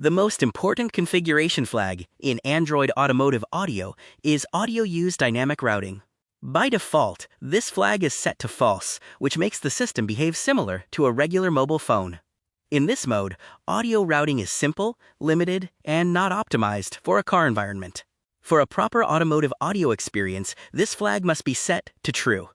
The most important configuration flag in Android Automotive Audio is Audio Use Dynamic Routing. By default, this flag is set to false, which makes the system behave similar to a regular mobile phone. In this mode, audio routing is simple, limited, and not optimized for a car environment. For a proper automotive audio experience, this flag must be set to true.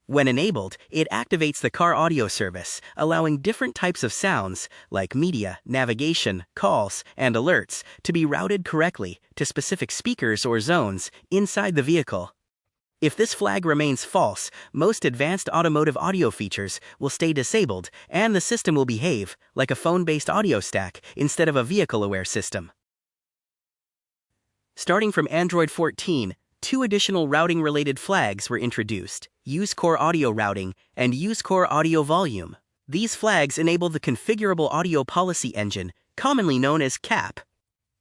When enabled, it activates the car audio service, allowing different types of sounds, like media, navigation, calls, and alerts, to be routed correctly to specific speakers or zones inside the vehicle. If this flag remains false, most advanced automotive audio features will stay disabled and the system will behave like a phone-based audio stack instead of a vehicle-aware system. Starting from Android 14, two additional routing-related flags were introduced: Use Core Audio Routing and Use Core Audio Volume. These flags enable the Configurable Audio Policy Engine, commonly known as CAP.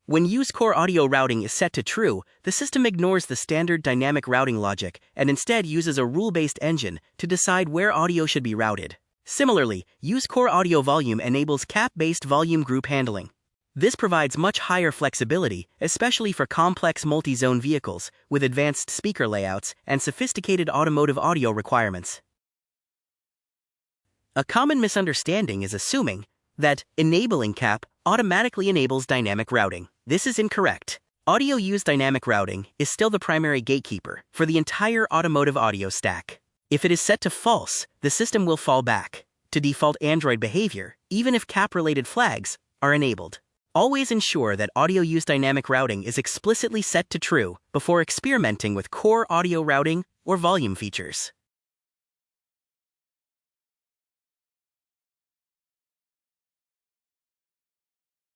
When Use Core Audio Routing is set to true, the system ignores the standard dynamic routing logic and instead uses a rule-based engine to decide where audio should be routed. Similarly, Use Core Audio Volume enables CAP-based volume group handling. This provides much higher flexibility, especially for complex multi-zone vehicles with advanced speaker layouts and sophisticated automotive audio requirements. A common misunderstanding is assuming that enabling CAP automatically enables dynamic routing. This is incorrect. Audio Use Dynamic Routing is still the primary gatekeeper for the entire automotive audio stack. If it is set to false, the system will fall back to default Android behavior, even if CAP-related flags are enabled. Always ensure that Audio Use Dynamic Routing is explicitly set to true before experimenting with core audio routing or volume features.